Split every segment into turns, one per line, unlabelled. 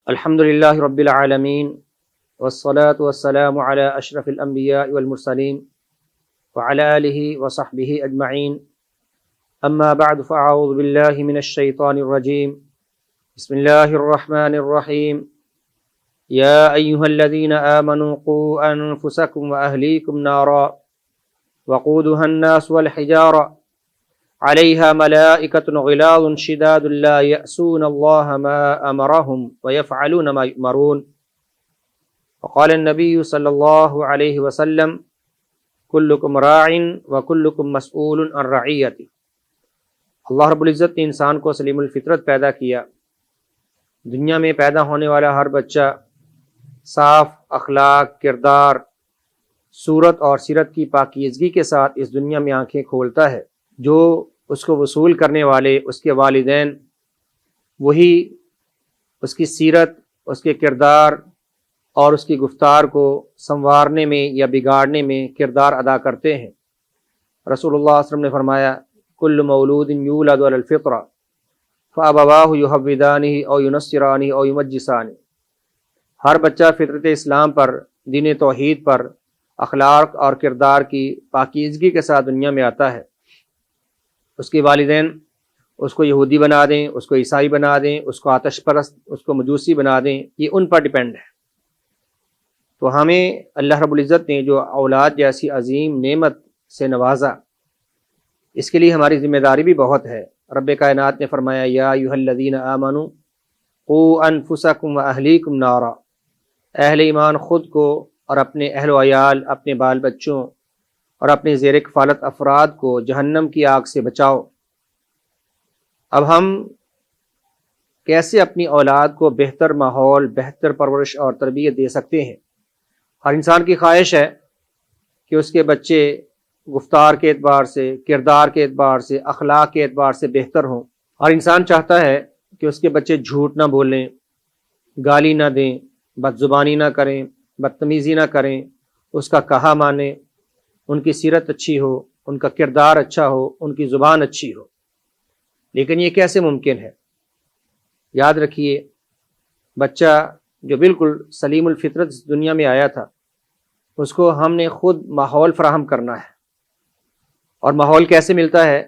الحمد للہ رب العالمین والصلاة والسلام علی اشرف الانبیاء والمرسلین وعلی آلہ وصحبہ اجمعین اما بعد فاعوذ باللہ من الشیطان الرجیم بسم اللہ الرحمن الرحیم یا ایہا الذین آمنوا قوا انفسکم واہلیکم نارا وقودها الناس والحجارہ علیہا ملائکۃ غلاظ شداد لا یأسون اللہ ما امرہم ویفعلون ما یؤمرون وقال النبی صلی اللہ علیہ وسلم کلکم راع وکلکم مسئول عن رعیتہ۔ اللہ رب العزت نے انسان کو سلیم الفطرت پیدا کیا۔ دنیا میں پیدا ہونے والا ہر بچہ صاف اخلاق، کردار، صورت اور سیرت کی پاکیزگی کے ساتھ اس دنیا میں آنکھیں کھولتا ہے۔ جو اس کو وصول کرنے والے اس کے والدین، وہی اس کی سیرت، اس کے کردار اور اس کی گفتار کو سنوارنے میں یا بگاڑنے میں کردار ادا کرتے ہیں۔ رسول اللہ صلی اللہ علیہ وسلم نے فرمایا کل مولود یولد علی الفطرہ فابواہ یحودانہ او ینصرانہ او یمجسانہ۔ ہر بچہ فطرت اسلام پر، دین توحید پر، اخلاق اور کردار کی پاکیزگی کے ساتھ دنیا میں آتا ہے۔ اس کے والدین اس کو یہودی بنا دیں، اس کو عیسائی بنا دیں، اس کو آتش پرست، اس کو مجوسی بنا دیں، یہ ان پر ڈیپینڈ ہے۔ تو ہمیں اللہ رب العزت نے جو اولاد جیسی عظیم نعمت سے نوازا، اس کے لیے ہماری ذمہ داری بھی بہت ہے۔ رب کائنات نے فرمایا یا ایھا الذین آمنوا قوا انفسکم واہلیکم نارا، اہل ایمان خود کو اور اپنے اہل و عیال، اپنے بال بچوں اور اپنے زیر کفالت افراد کو جہنم کی آگ سے بچاؤ۔ اب ہم کیسے اپنی اولاد کو بہتر ماحول، بہتر پرورش اور تربیت دے سکتے ہیں؟ ہر انسان کی خواہش ہے کہ اس کے بچے گفتار کے اعتبار سے، کردار کے اعتبار سے، اخلاق کے اعتبار سے بہتر ہوں۔ ہر انسان چاہتا ہے کہ اس کے بچے جھوٹ نہ بولیں، گالی نہ دیں، بد زبانی نہ کریں، بدتمیزی نہ کریں، اس کا کہا مانیں، ان کی سیرت اچھی ہو، ان کا کردار اچھا ہو، ان کی زبان اچھی ہو۔ لیکن یہ کیسے ممکن ہے؟ یاد رکھیے، بچہ جو بالکل سلیم الفطرت اس دنیا میں آیا تھا، اس کو ہم نے خود ماحول فراہم کرنا ہے۔ اور ماحول کیسے ملتا ہے؟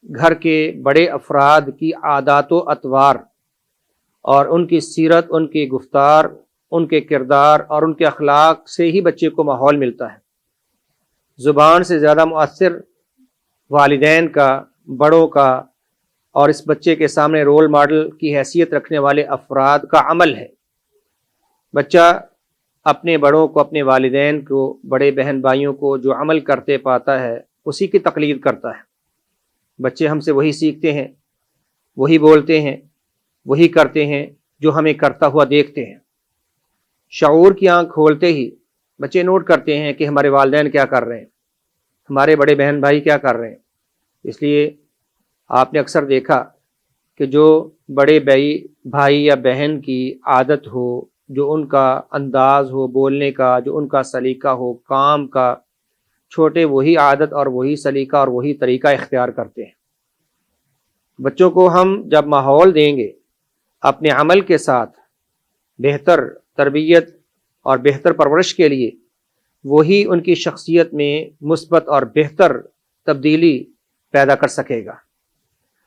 گھر کے بڑے افراد کی عادات و اطوار اور ان کی سیرت، ان کی گفتار، ان کے کردار اور ان کے اخلاق سے ہی بچے کو ماحول ملتا ہے۔ زبان سے زیادہ مؤثر والدین کا، بڑوں کا اور اس بچے کے سامنے رول ماڈل کی حیثیت رکھنے والے افراد کا عمل ہے۔ بچہ اپنے بڑوں کو، اپنے والدین کو، بڑے بہن بھائیوں کو جو عمل کرتے پاتا ہے اسی کی تقلید کرتا ہے۔ بچے ہم سے وہی سیکھتے ہیں، وہی بولتے ہیں، وہی کرتے ہیں جو ہمیں کرتا ہوا دیکھتے ہیں۔ شعور کی آنکھ کھولتے ہی بچے نوٹ کرتے ہیں کہ ہمارے والدین کیا کر رہے ہیں، ہمارے بڑے بہن بھائی کیا کر رہے ہیں۔ اس لیے آپ نے اکثر دیکھا کہ جو بڑے بھائی یا بہن کی عادت ہو، جو ان کا انداز ہو بولنے کا، جو ان کا سلیقہ ہو کام کا، چھوٹے وہی عادت اور وہی سلیقہ اور وہی طریقہ اختیار کرتے ہیں۔ بچوں کو ہم جب ماحول دیں گے اپنے عمل کے ساتھ بہتر تربیت اور بہتر پرورش کے لیے، وہی ان کی شخصیت میں مثبت اور بہتر تبدیلی پیدا کر سکے گا۔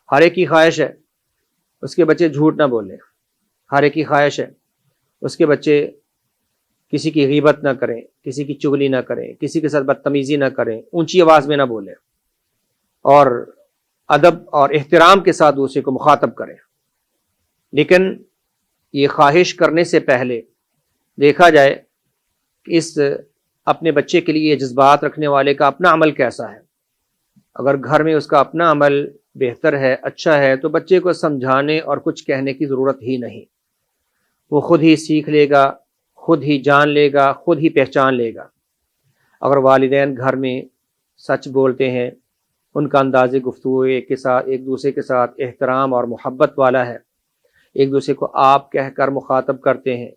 ہر ایک کی خواہش ہے اس کے بچے جھوٹ نہ بولیں، ہر ایک کی خواہش ہے اس کے بچے کسی کی غیبت نہ کریں، کسی کی چغلی نہ کریں، کسی کے ساتھ بدتمیزی نہ کریں، اونچی آواز میں نہ بولیں اور ادب اور احترام کے ساتھ دوسرے کو مخاطب کریں۔ لیکن یہ خواہش کرنے سے پہلے دیکھا جائے کہ اس اپنے بچے کے لیے جذبات رکھنے والے کا اپنا عمل کیسا ہے۔ اگر گھر میں اس کا اپنا عمل بہتر ہے، اچھا ہے، تو بچے کو سمجھانے اور کچھ کہنے کی ضرورت ہی نہیں، وہ خود ہی سیکھ لے گا، خود ہی جان لے گا، خود ہی پہچان لے گا۔ اگر والدین گھر میں سچ بولتے ہیں، ان کا انداز گفتگو ایک دوسرے کے ساتھ احترام اور محبت والا ہے، ایک دوسرے کو آپ کہہ کر مخاطب کرتے ہیں،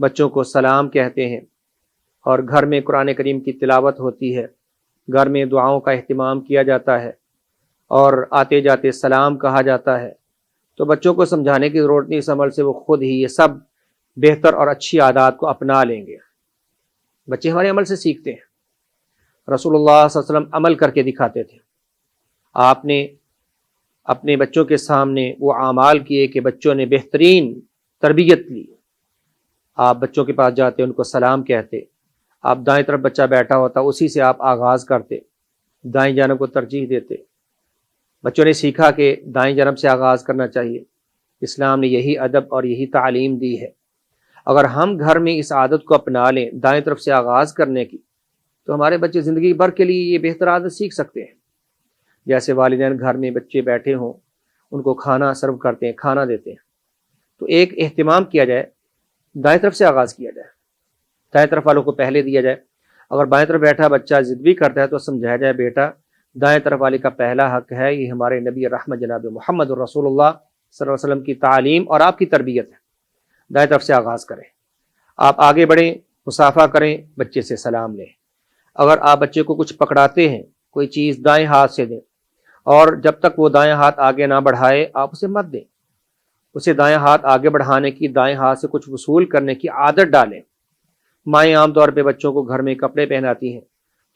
بچوں کو سلام کہتے ہیں، اور گھر میں قرآن کریم کی تلاوت ہوتی ہے، گھر میں دعاؤں کا اہتمام کیا جاتا ہے اور آتے جاتے سلام کہا جاتا ہے، تو بچوں کو سمجھانے کی ضرورت نہیں، اس عمل سے وہ خود ہی یہ سب بہتر اور اچھی عادات کو اپنا لیں گے۔ بچے ہمارے عمل سے سیکھتے ہیں۔ رسول اللہ صلی اللہ علیہ وسلم عمل کر کے دکھاتے تھے۔ آپ نے اپنے بچوں کے سامنے وہ اعمال کیے کہ بچوں نے بہترین تربیت لی۔ آپ بچوں کے پاس جاتے، ان کو سلام کہتے، آپ دائیں طرف بچہ بیٹھا ہوتا اسی سے آپ آغاز کرتے، دائیں جانب کو ترجیح دیتے۔ بچوں نے سیکھا کہ دائیں جانب سے آغاز کرنا چاہیے۔ اسلام نے یہی ادب اور یہی تعلیم دی ہے۔ اگر ہم گھر میں اس عادت کو اپنا لیں دائیں طرف سے آغاز کرنے کی، تو ہمارے بچے زندگی بھر کے لیے یہ بہتر عادت سیکھ سکتے ہیں۔ جیسے والدین گھر میں بچے بیٹھے ہوں، ان کو کھانا سرو کرتے ہیں، کھانا دیتے ہیں، تو ایک اہتمام کیا جائے، دائیں طرف سے آغاز کیا جائے، دائیں طرف والوں کو پہلے دیا جائے۔ اگر بائیں طرف بیٹھا بچہ ضد بھی کرتا ہے تو سمجھایا جائے، بیٹا دائیں طرف والے کا پہلا حق ہے، یہ ہمارے نبی رحمت جناب محمد رسول اللہ صلی اللہ علیہ وسلم کی تعلیم اور آپ کی تربیت ہے۔ دائیں طرف سے آغاز کریں، آپ آگے بڑھیں، مصافحہ کریں، بچے سے سلام لیں۔ اگر آپ بچے کو کچھ پکڑاتے ہیں، کوئی چیز دائیں ہاتھ سے دیں، اور جب تک وہ دائیں ہاتھ آگے نہ بڑھائے آپ اسے مت دیں۔ اسے دائیں ہاتھ آگے بڑھانے کی، دائیں ہاتھ سے کچھ وصول کرنے کی عادت ڈالیں۔ مائیں عام طور پہ بچوں کو گھر میں کپڑے پہناتی ہیں،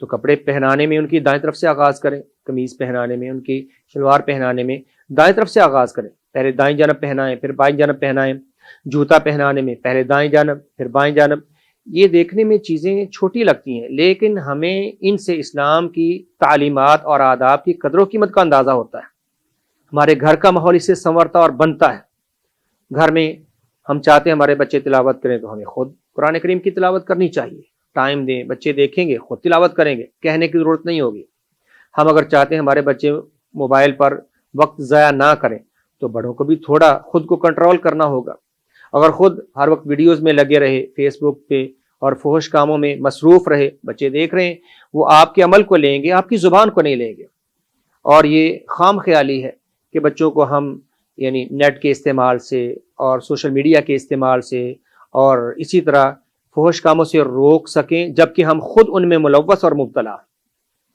تو کپڑے پہنانے میں ان کی دائیں طرف سے آغاز کریں، قمیض پہنانے میں، ان کی شلوار پہنانے میں دائیں طرف سے آغاز کریں، پہلے دائیں جانب پہنائیں پھر بائیں جانب پہنائیں۔ جوتا پہنانے میں پہلے دائیں جانب پھر بائیں جانب۔ یہ دیکھنے میں چیزیں چھوٹی لگتی ہیں، لیکن ہمیں ان سے اسلام کی تعلیمات اور آداب کی قدر و قیمت کا اندازہ ہوتا ہے۔ ہمارے گھر کا ماحول اس سے سنورتا اور بنتا ہے۔ گھر میں ہم چاہتے ہیں ہمارے بچے تلاوت کریں، تو ہمیں خود قرآن کریم کی تلاوت کرنی چاہیے۔ ٹائم دیں، بچے دیکھیں گے، خود تلاوت کریں گے، کہنے کی ضرورت نہیں ہوگی۔ ہم اگر چاہتے ہیں ہمارے بچے موبائل پر وقت ضائع نہ کریں، تو بڑوں کو بھی تھوڑا خود کو کنٹرول کرنا ہوگا۔ اگر خود ہر وقت ویڈیوز میں لگے رہے، فیس بک پہ اور فحش کاموں میں مصروف رہے، بچے دیکھ رہے ہیں، وہ آپ کے عمل کو لیں گے، آپ کی زبان کو نہیں لیں گے۔ اور یہ خام خیالی ہے کہ بچوں کو ہم یعنی نیٹ کے استعمال سے اور سوشل میڈیا کے استعمال سے اور اسی طرح فحش کاموں سے روک سکیں، جبکہ ہم خود ان میں ملوث اور مبتلا۔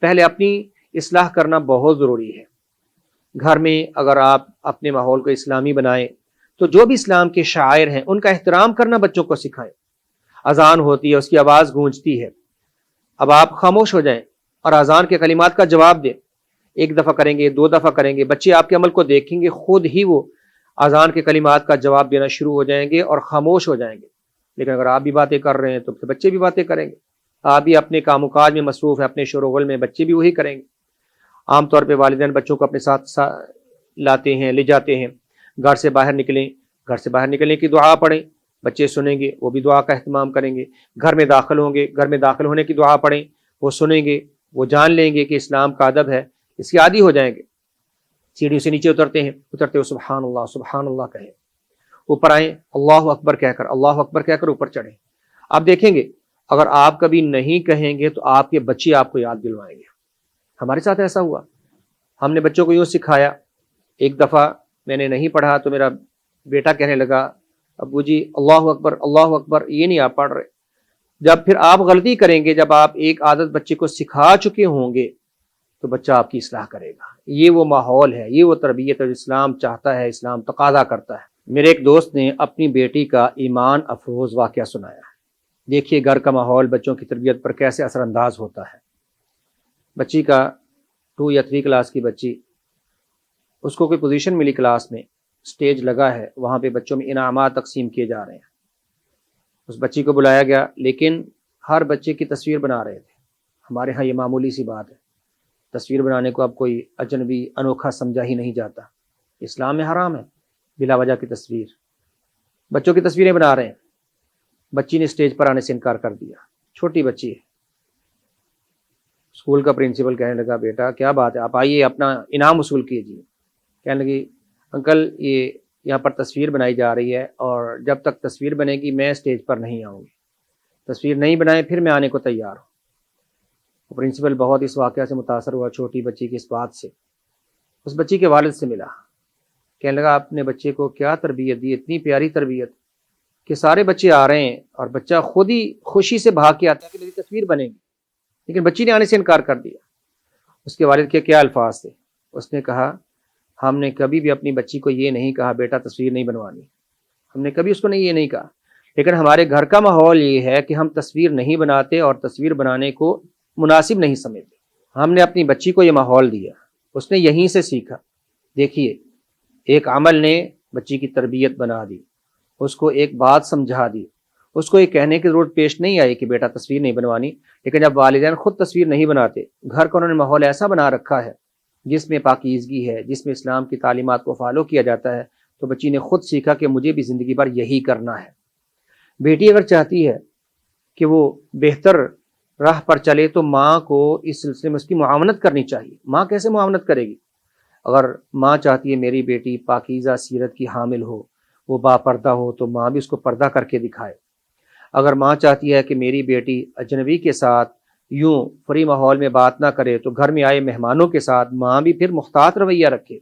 پہلے اپنی اصلاح کرنا بہت ضروری ہے۔ گھر میں اگر آپ اپنے ماحول کو اسلامی بنائیں تو جو بھی اسلام کے شاعر ہیں ان کا احترام کرنا بچوں کو سکھائیں۔ اذان ہوتی ہے، اس کی آواز گونجتی ہے، اب آپ خاموش ہو جائیں اور اذان کے کلمات کا جواب دیں۔ ایک دفعہ کریں گے، دو دفعہ کریں گے، بچے آپ کے عمل کو دیکھیں گے، خود ہی وہ اذان کے کلمات کا جواب دینا شروع ہو جائیں گے اور خاموش ہو جائیں گے۔ لیکن اگر آپ بھی باتیں کر رہے ہیں تو پھر بچے بھی باتیں کریں گے۔ آپ بھی اپنے کام و کاج میں مصروف ہیں، اپنے شور و غل میں، بچے بھی وہی کریں گے۔ عام طور پہ والدین بچوں کو اپنے ساتھ لاتے ہیں، لے جاتے ہیں۔ گھر سے باہر نکلیں، گھر سے باہر نکلنے کی دعا پڑھیں، بچے سنیں گے، وہ بھی دعا کا اہتمام کریں گے۔ گھر میں داخل ہوں گے، گھر میں داخل ہونے کی دعا پڑھیں، وہ سنیں گے، وہ جان لیں گے کہ اسلام کا ادب ہے، اس کی عادی ہو جائیں گے۔ سیڑھیوں سے نیچے اترتے ہیں، اترتے ہوئے سبحان اللہ کہیں، اوپر آئیں اللہ اکبر کہہ کر اوپر چڑھیں۔ آپ دیکھیں گے اگر آپ کبھی نہیں کہیں گے تو آپ کے بچے آپ کو یاد دلوائیں گے۔ ہمارے ساتھ ایسا ہوا، ہم نے بچوں کو یوں سکھایا۔ ایک دفعہ میں نے نہیں پڑھا تو میرا بیٹا کہنے لگا، ابو جی اللہ اکبر، یہ نہیں آپ پڑھ رہے۔ جب پھر آپ غلطی کریں گے، جب آپ ایک عادت بچے کو سکھا چکے ہوں گے تو بچہ آپ کی اصلاح کرے گا۔ یہ وہ ماحول ہے، یہ وہ تربیت ہے جو اسلام چاہتا ہے، اسلام تقاضا کرتا ہے۔ میرے ایک دوست نے اپنی بیٹی کا ایمان افروز واقعہ سنایا۔ دیکھیے گھر کا ماحول بچوں کی تربیت پر کیسے اثر انداز ہوتا ہے۔ بچی کا 2 یا 3 کلاس کی بچی، اس کو کوئی پوزیشن ملی کلاس میں، سٹیج لگا ہے، وہاں پہ بچوں میں انعامات تقسیم کیے جا رہے ہیں۔ اس بچی کو بلایا گیا، لیکن ہر بچے کی تصویر بنا رہے تھے۔ ہمارے ہاں یہ معمولی سی بات ہے، تصویر بنانے کو اب کوئی اجنبی انوکھا سمجھا ہی نہیں جاتا۔ اسلام میں حرام ہے بلا وجہ کی تصویر، بچوں کی تصویریں بنا رہے ہیں۔ بچی نے اسٹیج پر آنے سے انکار کر دیا، چھوٹی بچی ہے۔ اسکول کا پرنسپل کہنے لگا، بیٹا کیا بات ہے، آپ آئیے اپنا انعام وصول کیجیے۔ کہنے لگی، انکل یہ یہاں پر تصویر بنائی جا رہی ہے اور جب تک تصویر بنے گی میں اسٹیج پر نہیں آؤں گی، تصویر نہیں بنائے پھر میں آنے کو تیار ہوں۔ پرنسپل بہت اس واقعہ سے متاثر ہوا، چھوٹی بچی کی اس بات سے۔ اس بچی کے والد سے ملا، کہنے لگا آپ نے بچے کو کیا تربیت دی، اتنی پیاری تربیت کہ سارے بچے آ رہے ہیں اور بچہ خود ہی خوشی سے بھاگ کے آتا ہے کہ میری تصویر بنے گی، لیکن بچی نے آنے سے انکار کر دیا۔ اس کے والد کے کیا الفاظ تھے، اس نے کہا ہم نے کبھی بھی اپنی بچی کو یہ نہیں کہا بیٹا تصویر نہیں بنوانی، ہم نے کبھی اس کو یہ نہیں کہا، لیکن ہمارے گھر کا ماحول یہ ہے کہ ہم تصویر نہیں بناتے اور تصویر بنانے کو مناسب نہیں سمجھتے۔ ہم نے اپنی بچی کو یہ ماحول دیا، اس نے یہیں سے سیکھا۔ دیکھیے، ایک عمل نے بچی کی تربیت بنا دی، اس کو ایک بات سمجھا دی، اس کو یہ کہنے کی ضرورت پیش نہیں آئی کہ بیٹا تصویر نہیں بنوانی۔ لیکن جب والدین خود تصویر نہیں بناتے، گھر کا انہوں نے ماحول ایسا بنا رکھا ہے جس میں پاکیزگی ہے، جس میں اسلام کی تعلیمات کو فالو کیا جاتا ہے، تو بچی نے خود سیکھا کہ مجھے بھی زندگی بھر یہی کرنا ہے۔ بیٹی اگر چاہتی ہے کہ وہ بہتر راہ پر چلے تو ماں کو اس سلسلے میں اس کی معاونت کرنی چاہیے۔ ماں کیسے معاونت کرے گی؟ اگر ماں چاہتی ہے میری بیٹی پاکیزہ سیرت کی حامل ہو، وہ با پردہ ہو، تو ماں بھی اس کو پردہ کر کے دکھائے۔ اگر ماں چاہتی ہے کہ میری بیٹی اجنبی کے ساتھ یوں فری ماحول میں بات نہ کرے، تو گھر میں آئے مہمانوں کے ساتھ ماں بھی پھر محتاط رویہ رکھے۔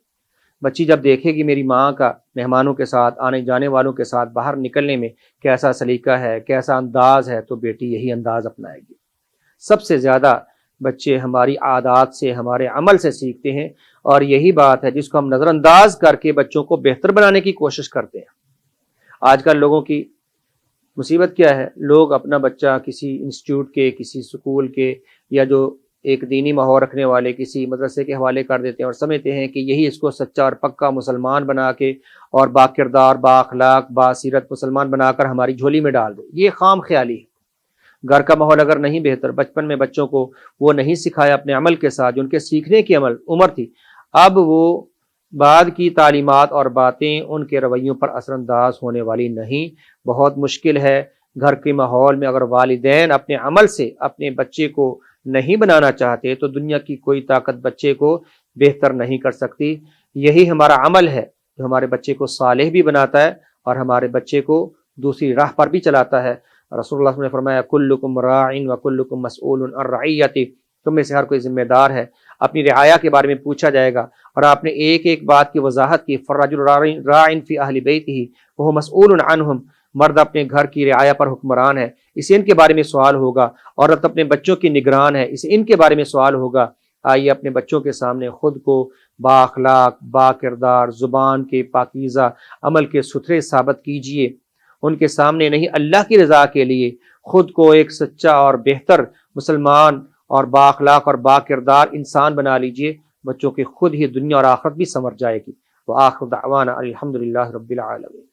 بچی جب دیکھے گی میری ماں کا مہمانوں کے ساتھ، آنے جانے والوں کے ساتھ باہر نکلنے میں کیسا سلیقہ ہے، کیسا انداز ہے، تو بیٹی یہی انداز اپنائے گی۔ سب سے زیادہ بچے ہماری عادات سے، ہمارے عمل سے سیکھتے ہیں، اور یہی بات ہے جس کو ہم نظر انداز کر کے بچوں کو بہتر بنانے کی کوشش کرتے ہیں۔ آج کل لوگوں کی مصیبت کیا ہے؟ لوگ اپنا بچہ کسی انسٹیٹیوٹ کے، کسی سکول کے، یا جو ایک دینی ماحول رکھنے والے کسی مدرسے کے حوالے کر دیتے ہیں اور سمجھتے ہیں کہ یہی اس کو سچا اور پکا مسلمان بنا کے اور با کردار، با اخلاق، با سیرت مسلمان بنا کر ہماری جھولی میں ڈال دے۔ یہ خام خیالی ہے۔ گھر کا ماحول اگر نہیں بہتر، بچپن میں بچوں کو وہ نہیں سکھایا اپنے عمل کے ساتھ جو ان کے سیکھنے کی عمر تھی، اب وہ بعد کی تعلیمات اور باتیں ان کے رویوں پر اثر انداز ہونے والی نہیں۔ بہت مشکل ہے گھر کے ماحول میں اگر والدین اپنے عمل سے اپنے بچے کو نہیں بنانا چاہتے تو دنیا کی کوئی طاقت بچے کو بہتر نہیں کر سکتی۔ یہی ہمارا عمل ہے جو ہمارے بچے کو صالح بھی بناتا ہے اور ہمارے بچے کو دوسری راہ پر بھی چلاتا ہے۔ رسول اللہ صلی اللہ علیہ وسلم نے فرمایا کلکم راع وکلکم مسئول عن رعیتہ، تم میں سے ہر کوئی ذمہ دار ہے، اپنی رعایا کے بارے میں پوچھا جائے گا۔ اور آپ نے ایک ایک بات کی وضاحت کی، فالرجل راع فی اہل بیتہ وہو مسئول عنہم، مرد اپنے گھر کی رعایا پر حکمران ہے، اسے ان کے بارے میں سوال ہوگا، عورت اپنے بچوں کی نگران ہے، اسے ان کے بارے میں سوال ہوگا۔ آئیے اپنے بچوں کے سامنے خود کو با اخلاق، با کردار، زبان کے پاکیزہ، عمل کے ستھرے ثابت کیجئے۔ ان کے سامنے نہیں، اللہ کی رضا کے لیے خود کو ایک سچا اور بہتر مسلمان اور با اخلاق اور با کردار انسان بنا لیجئے۔ بچوں کی خود ہی دنیا اور آخرت بھی سنور جائے گی۔ وآخر دعوانا الحمدللہ رب العالمین۔